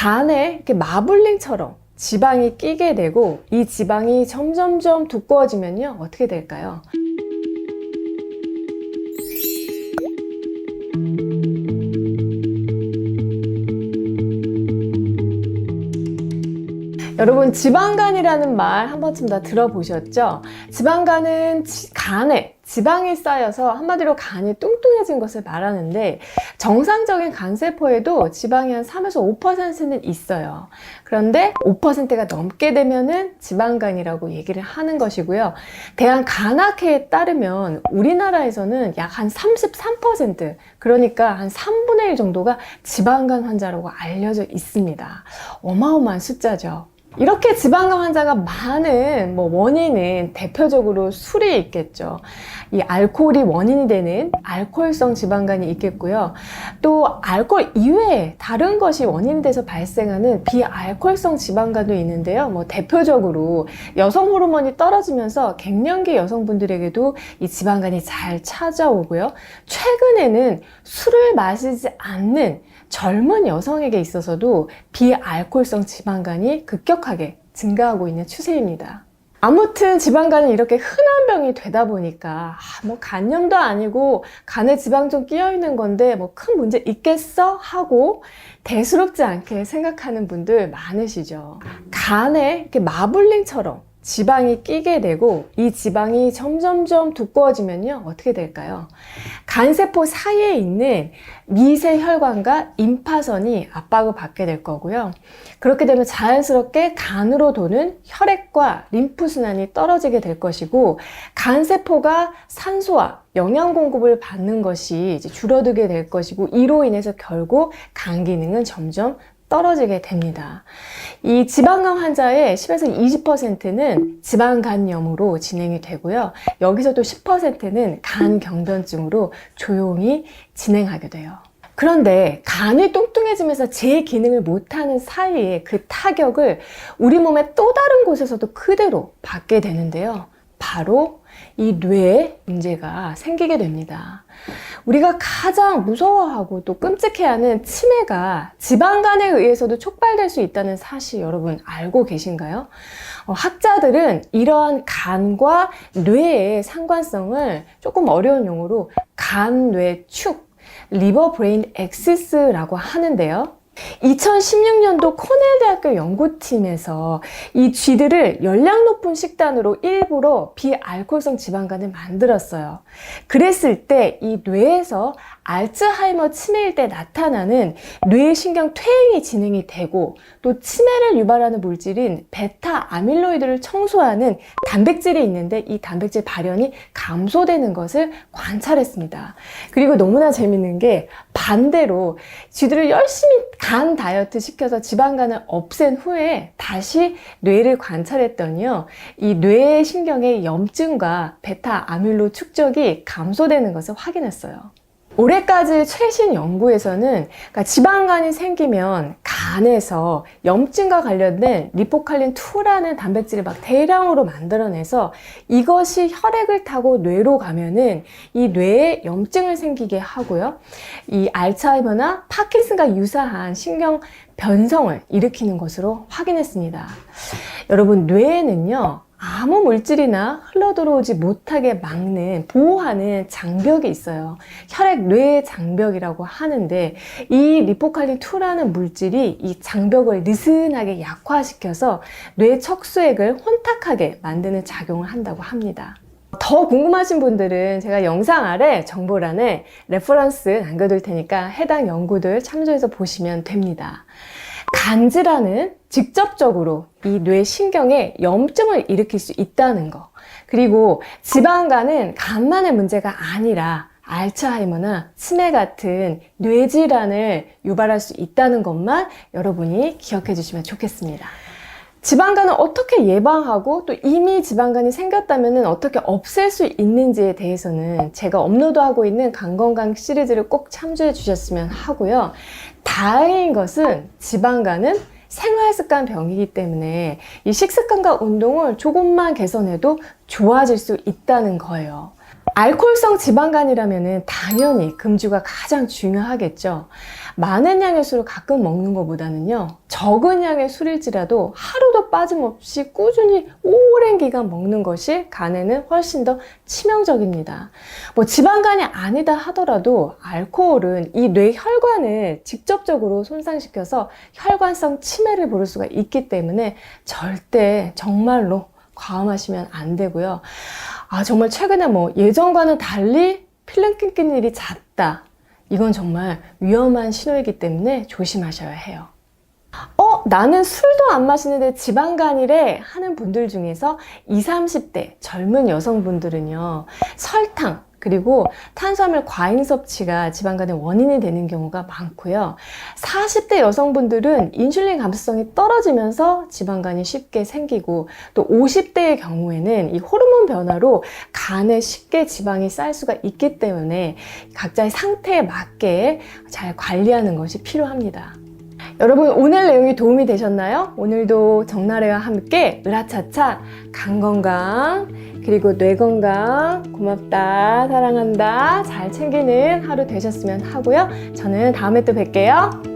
간에 이렇게 마블링처럼 지방이 끼게 되고 이 지방이 점점점 두꺼워지면요, 어떻게 될까요? 여러분, 지방간이라는 말 한 번쯤 다 들어보셨죠? 지방간은 간에 지방이 쌓여서 한마디로 간이 뚱뚱해진 것을 말하는데, 정상적인 간세포에도 지방이 한 3에서 5%는 있어요. 그런데 5%가 넘게 되면은 지방간이라고 얘기를 하는 것이고요. 대한간학회에 따르면 우리나라에서는 약 한 33%, 그러니까 한 3분의 1 정도가 지방간 환자라고 알려져 있습니다. 어마어마한 숫자죠. 이렇게 지방간 환자가 많은 원인은 대표적으로 술이 있겠죠. 이 알코올이 원인이 되는 알코올성 지방간이 있겠고요. 또 알코올 이외에 다른 것이 원인이 돼서 발생하는 비알코올성 지방간도 있는데요. 대표적으로 여성 호르몬이 떨어지면서 갱년기 여성분들에게도 이 지방간이 잘 찾아오고요. 최근에는 술을 마시지 않는 젊은 여성에게 있어서도 비알코올성 지방간이 급격하게 증가하고 있는 추세입니다. 아무튼 지방간은 이렇게 흔한 병이 되다 보니까 간염도 아니고 간에 지방 좀 끼어 있는 건데 큰 문제 있겠어? 하고 대수롭지 않게 생각하는 분들 많으시죠. 간에 이렇게 마블링처럼 지방이 끼게 되고 이 지방이 점점점 두꺼워지면요, 어떻게 될까요? 간세포 사이에 있는 미세 혈관과 임파선이 압박을 받게 될 거고요. 그렇게 되면 자연스럽게 간으로 도는 혈액과 림프순환이 떨어지게 될 것이고, 간세포가 산소와 영양 공급을 받는 것이 이제 줄어들게 될 것이고, 이로 인해서 결국 간 기능은 점점 떨어지게 됩니다. 이 지방간 환자의 10에서 20%는 지방간염으로 진행이 되고요. 여기서 또 10%는 간경변증으로 조용히 진행하게 돼요. 그런데 간이 뚱뚱해지면서 제 기능을 못하는 사이에 그 타격을 우리 몸의 또 다른 곳에서도 그대로 받게 되는데요. 바로 이 뇌에 문제가 생기게 됩니다. 우리가 가장 무서워하고 또 끔찍해하는 치매가 지방간에 의해서도 촉발될 수 있다는 사실 여러분 알고 계신가요? 학자들은 이러한 간과 뇌의 상관성을 조금 어려운 용어로 간뇌축, 리버 브레인 엑시스라고 하는데요. 2016년도 코넬 대학교 연구팀에서 이 쥐들을 열량 높은 식단으로 일부러 비알코올성 지방간을 만들었어요. 그랬을 때 이 뇌에서 알츠하이머 치매일 때 나타나는 뇌신경 퇴행이 진행이 되고, 또 치매를 유발하는 물질인 베타 아밀로이드를 청소하는 단백질이 있는데 이 단백질 발현이 감소되는 것을 관찰했습니다. 그리고 너무나 재밌는 게, 반대로 쥐들을 열심히 간 다이어트 시켜서 지방간을 없앤 후에 다시 뇌를 관찰했더니요, 이 뇌신경의 염증과 베타 아밀로 축적이 감소되는 것을 확인했어요. 올해까지 최신 연구에서는 지방간이 생기면 간에서 염증과 관련된 리포칼린2라는 단백질을 대량으로 만들어내서 이것이 혈액을 타고 뇌로 가면은 이 뇌에 염증을 생기게 하고요. 이 알츠하이머나 파킨슨과 유사한 신경 변성을 일으키는 것으로 확인했습니다. 여러분, 뇌에는요, 아무 물질이나 흘러들어오지 못하게 막는, 보호하는 장벽이 있어요. 혈액-뇌 장벽이라고 하는데, 이 리포칼린2라는 물질이 이 장벽을 느슨하게 약화시켜서 뇌 척수액을 혼탁하게 만드는 작용을 한다고 합니다. 더 궁금하신 분들은 제가 영상 아래 정보란에 레퍼런스 남겨둘 테니까 해당 연구들 참조해서 보시면 됩니다. 간질환은 직접적으로 이 뇌신경에 염증을 일으킬 수 있다는 거, 그리고 지방간은 간만의 문제가 아니라 알츠하이머나 치매 같은 뇌질환을 유발할 수 있다는 것만 여러분이 기억해 주시면 좋겠습니다. 지방간을 어떻게 예방하고 또 이미 지방간이 생겼다면 어떻게 없앨 수 있는지에 대해서는 제가 업로드하고 있는 간건강 시리즈를 꼭 참조해 주셨으면 하고요. 다행인 것은 지방간은 생활습관 병이기 때문에 이 식습관과 운동을 조금만 개선해도 좋아질 수 있다는 거예요. 알코올성 지방간이라면 당연히 금주가 가장 중요하겠죠. 많은 양의 술을 가끔 먹는 것보다는요, 적은 양의 술일지라도 하루도 빠짐없이 꾸준히 오랜 기간 먹는 것이 간에는 훨씬 더 치명적입니다. 뭐 지방간이 아니다 하더라도 알코올은 이 뇌혈관을 직접적으로 손상시켜서 혈관성 치매를 부를 수가 있기 때문에 절대 정말로 과음하시면 안 되고요. 정말 최근에 뭐 예전과는 달리 필름 끊기는 일이 잦다. 이건 정말 위험한 신호이기 때문에 조심하셔야 해요. 나는 술도 안 마시는데 지방간이래 하는 분들 중에서 20, 30대 젊은 여성분들은요, 설탕 그리고 탄수화물 과잉 섭취가 지방간의 원인이 되는 경우가 많고요. 40대 여성분들은 인슐린 감수성이 떨어지면서 지방간이 쉽게 생기고, 또 50대의 경우에는 이 호르몬 변화로 간에 쉽게 지방이 쌓일 수가 있기 때문에 각자의 상태에 맞게 잘 관리하는 것이 필요합니다. 여러분, 오늘 내용이 도움이 되셨나요? 오늘도 정나래와 함께 으라차차 간 건강 그리고 뇌 건강, 고맙다, 사랑한다, 잘 챙기는 하루 되셨으면 하고요. 저는 다음에 또 뵐게요.